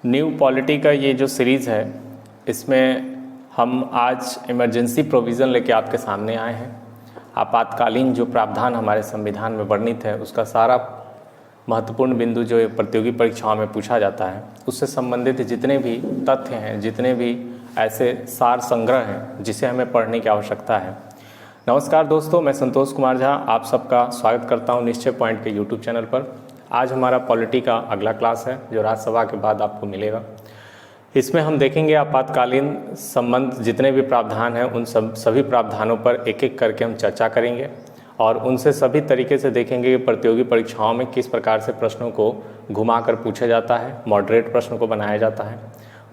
New polity का ये जो सीरीज़ है, इसमें हम आज इमरजेंसी प्रोविज़न लेके आपके सामने आए हैं। आपातकालीन जो प्रावधान हमारे संविधान में वर्णित है, उसका सारा महत्वपूर्ण बिंदु जो प्रतियोगी परीक्षाओं में पूछा जाता है, उससे संबंधित जितने भी तथ्य हैं, जितने भी ऐसे सार संग्रह हैं जिसे हमें पढ़ने की आवश्यकता है। नमस्कार दोस्तों, मैं संतोष कुमार झा आप सबका स्वागत करता हूं निश्चय पॉइंट के यूट्यूब चैनल पर। आज हमारा पॉलिटी का अगला क्लास है जो राज्यसभा के बाद आपको मिलेगा। इसमें हम देखेंगे आपातकालीन संबंध जितने भी प्रावधान हैं, उन सभी प्रावधानों पर एक एक करके हम चर्चा करेंगे और उनसे सभी तरीके से देखेंगे कि प्रतियोगी परीक्षाओं में किस प्रकार से प्रश्नों को घुमा कर पूछा जाता है, मॉडरेट प्रश्न को बनाया जाता है,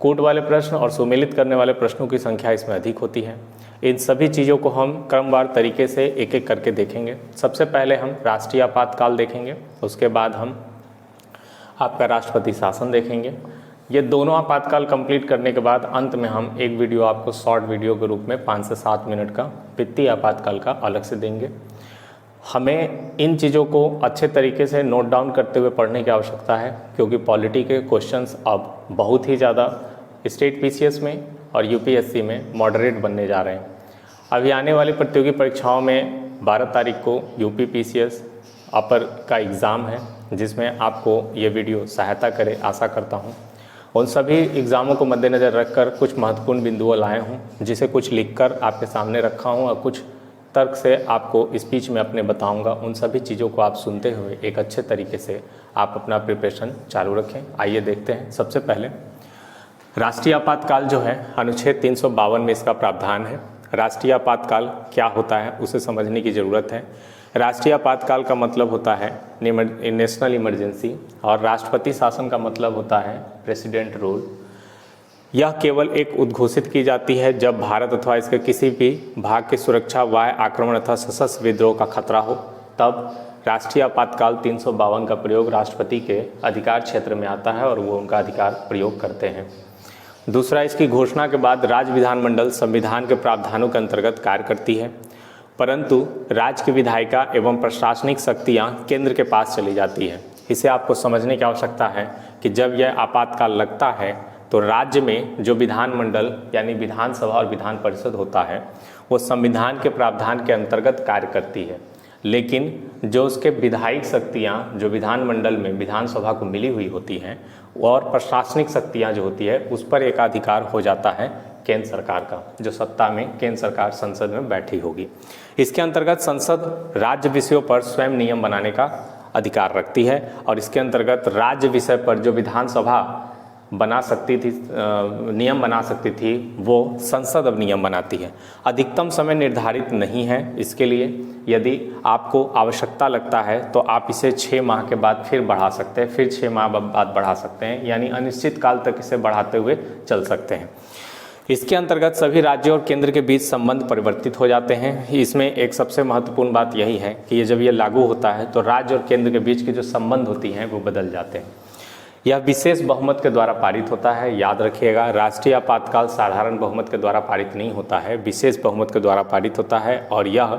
कोट वाले प्रश्न और सुमेलित करने वाले प्रश्नों की संख्या इसमें अधिक होती है। इन सभी चीज़ों को हम क्रमवार तरीके से एक एक करके देखेंगे। सबसे पहले हम राष्ट्रीय आपातकाल देखेंगे, उसके बाद हम आपका राष्ट्रपति शासन देखेंगे। ये दोनों आपातकाल कंप्लीट करने के बाद अंत में हम एक वीडियो आपको शॉर्ट वीडियो के रूप में 5 से 7 मिनट का वित्तीय आपातकाल का अलग से देंगे। हमें इन चीज़ों को अच्छे तरीके से नोट डाउन करते हुए पढ़ने की आवश्यकता है, क्योंकि पॉलिटी के क्वेश्चंस अब बहुत ही ज़्यादा स्टेट पीसीएस में और यूपीएससी में मॉडरेट बनने जा रहे हैं। अभी आने वाली प्रतियोगी परीक्षाओं में 12 तारीख को यूपी पीसीएस अपर का एग्ज़ाम है, जिसमें आपको ये वीडियो सहायता करे आशा करता हूँ। उन सभी एग्ज़ामों को मद्देनज़र रखकर कुछ महत्वपूर्ण बिंदुओं लाए हूँ, जिसे कुछ लिखकर आपके सामने रखा हूँ और कुछ तर्क से आपको स्पीच में अपने बताऊंगा। उन सभी चीज़ों को आप सुनते हुए एक अच्छे तरीके से आप अपना प्रिपरेशन चालू रखें। आइए देखते हैं। सबसे पहले राष्ट्रीय आपातकाल जो है, अनुच्छेद 352 में इसका प्रावधान है। राष्ट्रीय आपातकाल क्या होता है उसे समझने की ज़रूरत है। राष्ट्रीय आपातकाल का मतलब होता है नेशनल इमरजेंसी, और राष्ट्रपति शासन का मतलब होता है प्रेसिडेंट रूल। यह केवल एक उद्घोषित की जाती है जब भारत अथवा इसके किसी भी भाग की सुरक्षा, बाह्य आक्रमण अथवा सशस्त्र विद्रोह का खतरा हो, तब राष्ट्रीय आपातकाल 352 का प्रयोग राष्ट्रपति के अधिकार क्षेत्र में आता है और वो उनका अधिकार प्रयोग करते हैं। दूसरा, इसकी घोषणा के बाद राज्य विधानमंडल संविधान के प्रावधानों के अंतर्गत कार्य करती है, परंतु राज्य की विधायिका एवं प्रशासनिक शक्तियाँ केंद्र के पास चली जाती है। इसे आपको समझने की आवश्यकता है कि जब यह आपातकाल लगता है तो राज्य में जो विधानमंडल यानी विधानसभा और विधान परिषद होता है, वो संविधान के प्रावधान के अंतर्गत कार्य करती है, लेकिन जो उसके विधायिक शक्तियाँ जो विधानमंडल में विधानसभा को मिली हुई होती हैं और प्रशासनिक शक्तियाँ जो होती है, उस पर एकाधिकार हो जाता है केंद्र सरकार का, जो सत्ता में केंद्र सरकार संसद में बैठी होगी। इसके अंतर्गत संसद राज्य विषयों पर स्वयं नियम बनाने का अधिकार रखती है, और इसके अंतर्गत राज्य विषय पर जो विधानसभा बना सकती थी, नियम बना सकती थी, वो संसद अब नियम बनाती है। अधिकतम समय निर्धारित नहीं है इसके लिए। यदि आपको आवश्यकता लगता है तो आप इसे 6 माह के बाद फिर बढ़ा सकते हैं, फिर 6 माह बाद बढ़ा सकते हैं, यानी अनिश्चित काल तक इसे बढ़ाते हुए चल सकते हैं। इसके अंतर्गत सभी राज्यों और केंद्र के बीच संबंध परिवर्तित हो जाते हैं। इसमें एक सबसे महत्वपूर्ण बात यही है कि ये जब ये लागू होता है तो राज्य और केंद्र के बीच के जो संबंध होती हैं वो बदल जाते हैं। यह विशेष बहुमत के द्वारा पारित होता है। याद रखिएगा, राष्ट्रीय आपातकाल साधारण बहुमत के द्वारा पारित नहीं होता है, विशेष बहुमत के द्वारा पारित होता है, और यह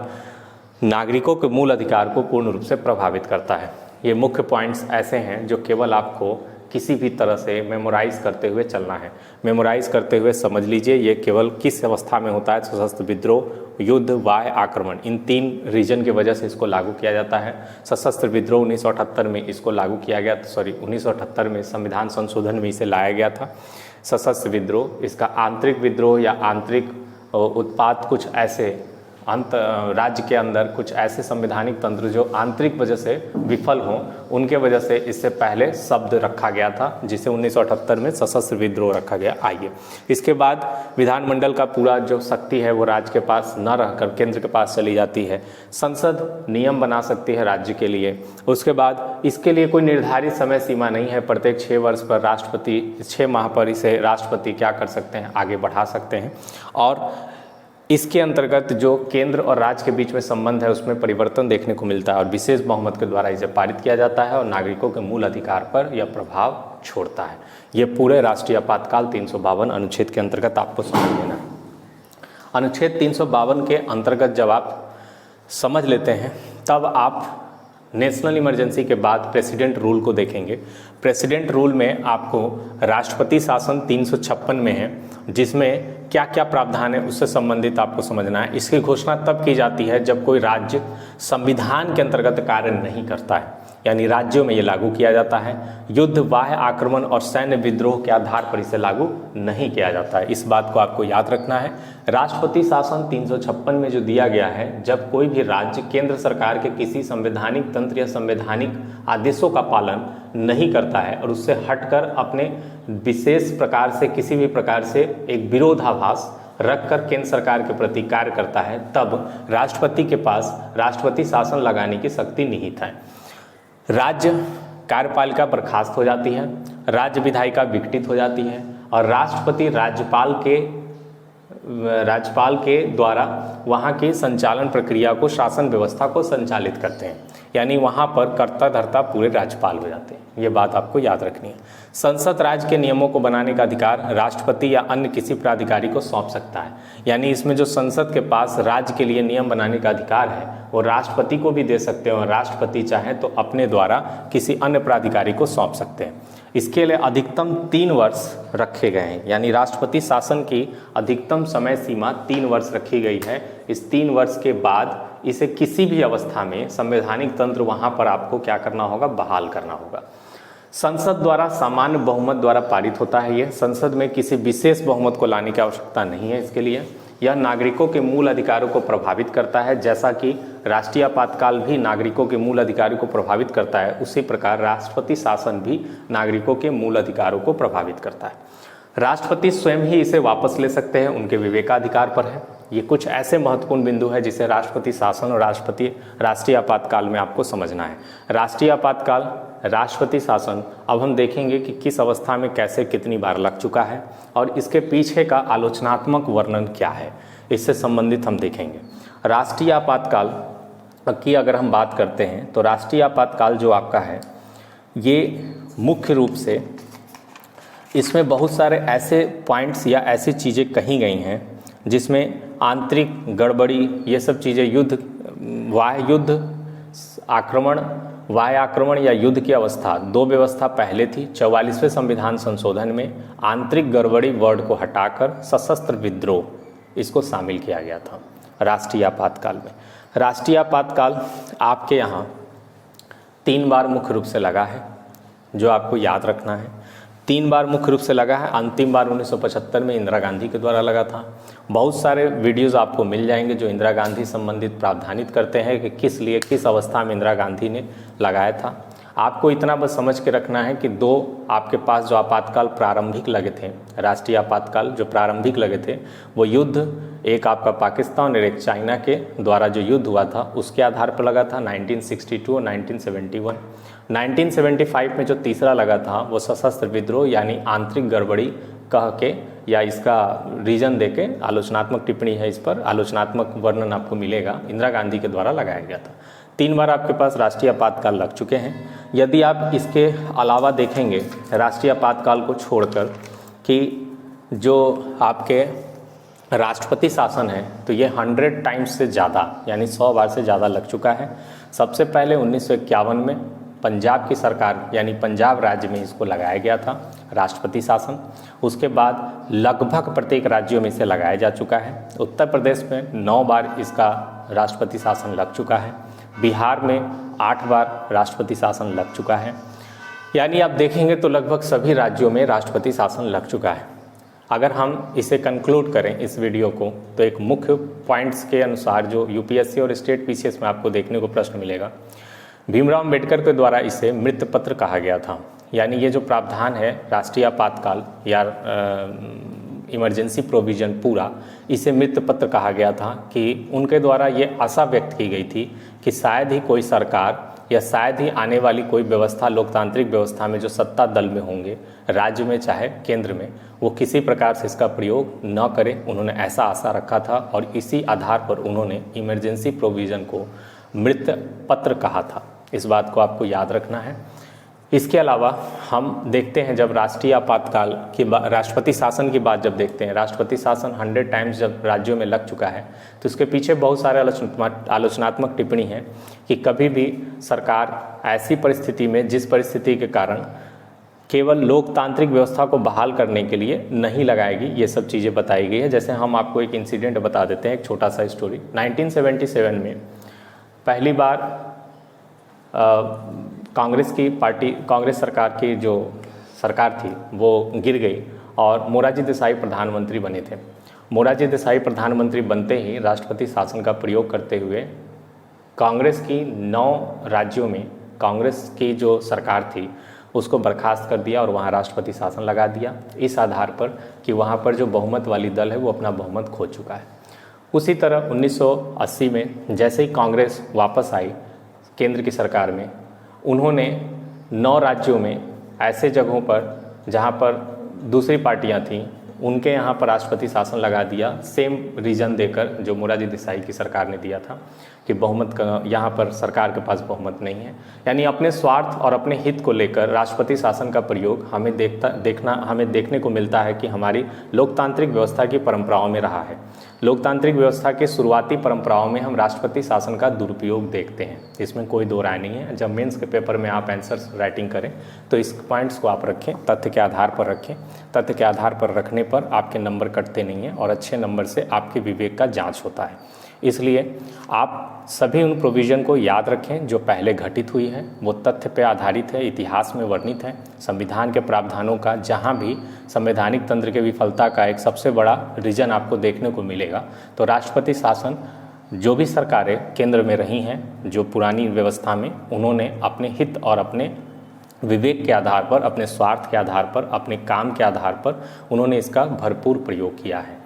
नागरिकों के मूल अधिकार को पूर्ण रूप से प्रभावित करता है। ये मुख्य पॉइंट्स ऐसे हैं जो केवल आपको किसी भी तरह से मेमोराइज़ करते हुए चलना है। मेमोराइज़ करते हुए समझ लीजिए ये केवल किस अवस्था में होता है। सशस्त्र विद्रोह, युद्ध, बाह्य आक्रमण, इन 3 रीजन की वजह से इसको लागू किया जाता है। सशस्त्र विद्रोह 1978 में इसको लागू किया गया, 1978 में संविधान संशोधन में इसे लाया गया था। सशस्त्र विद्रोह, इसका आंतरिक विद्रोह या आंतरिक उत्पात, कुछ ऐसे राज्य के अंदर कुछ ऐसे संवैधानिक तंत्र जो आंतरिक वजह से विफल हों, उनके वजह से इससे पहले शब्द रखा गया था, जिसे 1978 में सशस्त्र विद्रोह रखा गया। आइए, इसके बाद विधानमंडल का पूरा जो शक्ति है वो राज्य के पास न रहकर केंद्र के पास चली जाती है। संसद नियम बना सकती है राज्य के लिए। उसके बाद इसके लिए कोई निर्धारित समय सीमा नहीं है। प्रत्येक 6 वर्ष पर राष्ट्रपति, 6 माह पर इसे राष्ट्रपति क्या कर सकते हैं, आगे बढ़ा सकते हैं। और इसके अंतर्गत जो केंद्र और राज्य के बीच में संबंध है उसमें परिवर्तन देखने को मिलता है, और विशेष बहुमत के द्वारा इसे पारित किया जाता है और नागरिकों के मूल अधिकार पर यह प्रभाव छोड़ता है। ये पूरे राष्ट्रीय आपातकाल 352 अनुच्छेद के अंतर्गत आपको समझ लेना। अनुच्छेद 352 के अंतर्गत जब आप समझ लेते हैं, तब आप नेशनल इमरजेंसी के बाद प्रेसिडेंट रूल को देखेंगे। प्रेसिडेंट रूल में आपको राष्ट्रपति शासन 356 में है, जिसमें क्या क्या प्रावधान है उससे संबंधित आपको समझना है। इसकी घोषणा तब की जाती है जब कोई राज्य संविधान के अंतर्गत कार्य नहीं करता है, यानी राज्यों में ये लागू किया जाता है। युद्ध, बाह्य आक्रमण और सैन्य विद्रोह के आधार पर इसे लागू नहीं किया जाता है। इस बात को आपको याद रखना है। राष्ट्रपति शासन 356 में जो दिया गया है, जब कोई भी राज्य केंद्र सरकार के किसी संवैधानिक तंत्र या संवैधानिक आदेशों का पालन नहीं करता है और उससे हटकर अपने विशेष प्रकार से किसी भी प्रकार से एक विरोधाभास रखकर केंद्र सरकार के प्रति कार्य करता है, तब राष्ट्रपति के पास राष्ट्रपति शासन लगाने की शक्ति निहित है। राज्य कार्यपालिका बर्खास्त हो जाती है, राज्य विधायिका विघटित हो जाती है और राष्ट्रपति राज्यपाल के द्वारा वहाँ की संचालन प्रक्रिया को, शासन व्यवस्था को संचालित करते हैं, यानी वहाँ पर कर्ता धर्ता पूरे राज्यपाल हो जाते हैं। ये बात आपको याद रखनी है। संसद राज्य के नियमों को बनाने का अधिकार राष्ट्रपति या अन्य किसी प्राधिकारी को सौंप सकता है, यानी इसमें जो संसद के पास राज्य के लिए नियम बनाने का अधिकार है वो राष्ट्रपति को भी दे सकते हैं और राष्ट्रपति चाहे तो अपने द्वारा किसी अन्य प्राधिकारी को सौंप सकते हैं। इसके लिए अधिकतम 3 वर्ष रखे गए हैं, यानी राष्ट्रपति शासन की अधिकतम समय सीमा 3 वर्ष रखी गई है। इस 3 वर्ष के बाद इसे किसी भी अवस्था में संवैधानिक तंत्र वहाँ पर आपको क्या करना होगा, बहाल करना होगा। संसद द्वारा सामान्य बहुमत द्वारा पारित होता है। ये संसद में किसी विशेष बहुमत को लाने की आवश्यकता नहीं है इसके लिए। यह नागरिकों के मूल अधिकारों को प्रभावित करता है, जैसा कि राष्ट्रीय आपातकाल भी नागरिकों के मूल अधिकारों को प्रभावित करता है, उसी प्रकार राष्ट्रपति शासन भी नागरिकों के मूल अधिकारों को प्रभावित करता है। राष्ट्रपति स्वयं ही इसे वापस ले सकते हैं, उनके विवेकाधिकार पर है। ये कुछ ऐसे महत्वपूर्ण बिंदु है जिसे राष्ट्रपति शासन और राष्ट्रीय आपातकाल में आपको समझना है। राष्ट्रीय आपातकाल, राष्ट्रपति शासन, अब हम देखेंगे कि किस अवस्था में कैसे कितनी बार लग चुका है और इसके पीछे का आलोचनात्मक वर्णन क्या है, इससे संबंधित हम देखेंगे। राष्ट्रीय आपातकाल की अगर हम बात करते हैं तो राष्ट्रीय आपातकाल जो आपका है, ये मुख्य रूप से इसमें बहुत सारे ऐसे पॉइंट्स या ऐसी चीज़ें कही गई हैं जिसमें आंतरिक गड़बड़ी, ये सब चीज़ें, युद्ध, वाह्य आक्रमण या युद्ध की अवस्था, 2 व्यवस्था पहले थी। 44वें संविधान संशोधन में आंतरिक गड़बड़ी वर्ड को हटाकर सशस्त्र विद्रोह, इसको शामिल किया गया था राष्ट्रीय आपातकाल में। राष्ट्रीय आपातकाल आपके यहाँ 3 बार मुख्य रूप से लगा है, जो आपको याद रखना है। 3 बार मुख्य रूप से लगा है। अंतिम बार 1975 में इंदिरा गांधी के द्वारा लगा था। बहुत सारे वीडियोस आपको मिल जाएंगे जो इंदिरा गांधी संबंधित प्रावधानित करते हैं कि किस लिए, किस अवस्था में इंदिरा गांधी ने लगाया था। आपको इतना बस समझ के रखना है कि 2 आपके पास जो आपातकाल प्रारंभिक लगे थे, राष्ट्रीय आपातकाल जो प्रारंभिक लगे थे, वो युद्ध, एक आपका पाकिस्तान और एक चाइना के द्वारा जो युद्ध हुआ था उसके आधार पर लगा था, 1962 और 1971। 1975 में जो तीसरा लगा था वो सशस्त्र विद्रोह यानी आंतरिक गड़बड़ी कह के या इसका रीजन दे के, आलोचनात्मक टिप्पणी है इस पर, आलोचनात्मक वर्णन आपको मिलेगा, इंदिरा गांधी के द्वारा लगाया गया था। 3 बार आपके पास राष्ट्रीय आपातकाल लग चुके हैं। यदि आप इसके अलावा देखेंगे राष्ट्रीय आपातकाल को छोड़कर कि जो आपके राष्ट्रपति शासन है, तो ये 100 टाइम्स से ज़्यादा यानी 100 बार से ज़्यादा लग चुका है। सबसे पहले 1951 में पंजाब की सरकार यानी पंजाब राज्य में इसको लगाया गया था राष्ट्रपति शासन। उसके बाद लगभग प्रत्येक राज्यों में इसे लगाया जा चुका है। उत्तर प्रदेश में 9 बार इसका राष्ट्रपति शासन लग चुका है। बिहार में 8 बार राष्ट्रपति शासन लग चुका है। यानी आप देखेंगे तो लगभग सभी राज्यों में राष्ट्रपति शासन लग चुका है। अगर हम इसे कंक्लूड करें इस वीडियो को, तो एक मुख्य पॉइंट्स के अनुसार जो यूपीएससी और स्टेट पीसीएस में आपको देखने को प्रश्न मिलेगा, भीमराव अम्बेडकर के द्वारा इसे मृत्यु पत्र कहा गया था। यानी ये जो प्रावधान है राष्ट्रीय आपातकाल या इमरजेंसी प्रोविज़न पूरा, इसे मृत्यु पत्र कहा गया था कि उनके द्वारा ये आशा व्यक्त की गई थी कि शायद ही कोई सरकार या शायद ही आने वाली कोई व्यवस्था, लोकतांत्रिक व्यवस्था में जो सत्ता दल में होंगे, राज्य में चाहे केंद्र में, वो किसी प्रकार से इसका प्रयोग न करें। उन्होंने ऐसा आशा रखा था और इसी आधार पर उन्होंने इमरजेंसी प्रोविज़न को मृत्यु पत्र कहा था। इस बात को आपको याद रखना है। इसके अलावा हम देखते हैं जब राष्ट्रीय आपातकाल की राष्ट्रपति शासन की बात जब देखते हैं, राष्ट्रपति शासन 100 टाइम्स जब राज्यों में लग चुका है तो इसके पीछे बहुत सारे आलोचनात्मक टिप्पणी है कि कभी भी सरकार ऐसी परिस्थिति में, जिस परिस्थिति के कारण केवल लोकतांत्रिक व्यवस्था को बहाल करने के लिए नहीं लगाएगी, ये सब चीज़ें बताई गई है। जैसे हम आपको एक इंसिडेंट बता देते हैं, एक छोटा सा स्टोरी। 1977 में पहली बार कांग्रेस सरकार की जो सरकार थी वो गिर गई और मोरारजी देसाई प्रधानमंत्री बने थे। मोरारजी देसाई प्रधानमंत्री बनते ही राष्ट्रपति शासन का प्रयोग करते हुए कांग्रेस की 9 राज्यों में कांग्रेस की जो सरकार थी उसको बर्खास्त कर दिया और वहाँ राष्ट्रपति शासन लगा दिया, इस आधार पर कि वहाँ पर जो बहुमत वाली दल है वो अपना बहुमत खो चुका है। उसी तरह 1980 में जैसे ही कांग्रेस वापस आई केंद्र की सरकार में, उन्होंने 9 राज्यों में ऐसे जगहों पर जहाँ पर दूसरी पार्टियाँ थीं उनके यहाँ पर राष्ट्रपति शासन लगा दिया, सेम रीजन देकर जो मोरारजी देसाई की सरकार ने दिया था कि बहुमत का यहाँ पर सरकार के पास बहुमत नहीं है। यानी अपने स्वार्थ और अपने हित को लेकर राष्ट्रपति शासन का प्रयोग हमें देखने को मिलता है कि हमारी लोकतांत्रिक व्यवस्था की परंपराओं में रहा है। लोकतांत्रिक व्यवस्था के शुरुआती परंपराओं में हम राष्ट्रपति शासन का दुरुपयोग देखते हैं, इसमें कोई दो राय नहीं है। जब मेंस के पेपर में आप आंसर्स राइटिंग करें तो इस पॉइंट्स को आप रखें, तथ्य के आधार पर रखें। तथ्य के आधार पर रखने पर आपके नंबर कटते नहीं हैं और अच्छे नंबर से आपके विवेक का जांच होता है। इसलिए आप सभी उन प्रोविज़न को याद रखें जो पहले घटित हुई है, वो तथ्य पर आधारित है, इतिहास में वर्णित है। संविधान के प्रावधानों का जहाँ भी संवैधानिक तंत्र के विफलता का एक सबसे बड़ा रीजन आपको देखने को मिलेगा तो राष्ट्रपति शासन, जो भी सरकारें केंद्र में रही हैं जो पुरानी व्यवस्था में, उन्होंने अपने हित और अपने विवेक के आधार पर, अपने स्वार्थ के आधार पर, अपने काम के आधार पर उन्होंने इसका भरपूर प्रयोग किया है।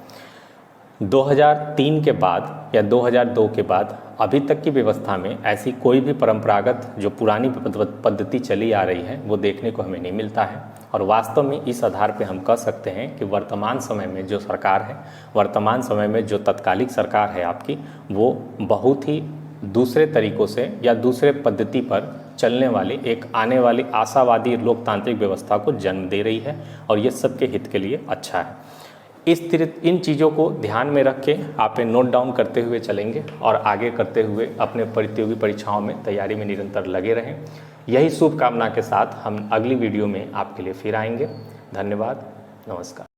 2003 के बाद या 2002 के बाद अभी तक की व्यवस्था में ऐसी कोई भी परंपरागत जो पुरानी पद्धति चली आ रही है वो देखने को हमें नहीं मिलता है। और वास्तव में इस आधार पे हम कह सकते हैं कि वर्तमान समय में जो सरकार है, वर्तमान समय में जो तत्कालिक सरकार है आपकी, वो बहुत ही दूसरे तरीक़ों से या दूसरे पद्धति पर चलने वाली एक आने वाली आशावादी लोकतांत्रिक व्यवस्था को जन्म दे रही है और ये सबके हित के लिए अच्छा है। इन चीज़ों को ध्यान में रख के आप नोट डाउन करते हुए चलेंगे और आगे करते हुए अपने प्रतियोगी परीक्षाओं में तैयारी में निरंतर लगे रहें। यही शुभकामना के साथ हम अगली वीडियो में आपके लिए फिर आएंगे। धन्यवाद, नमस्कार।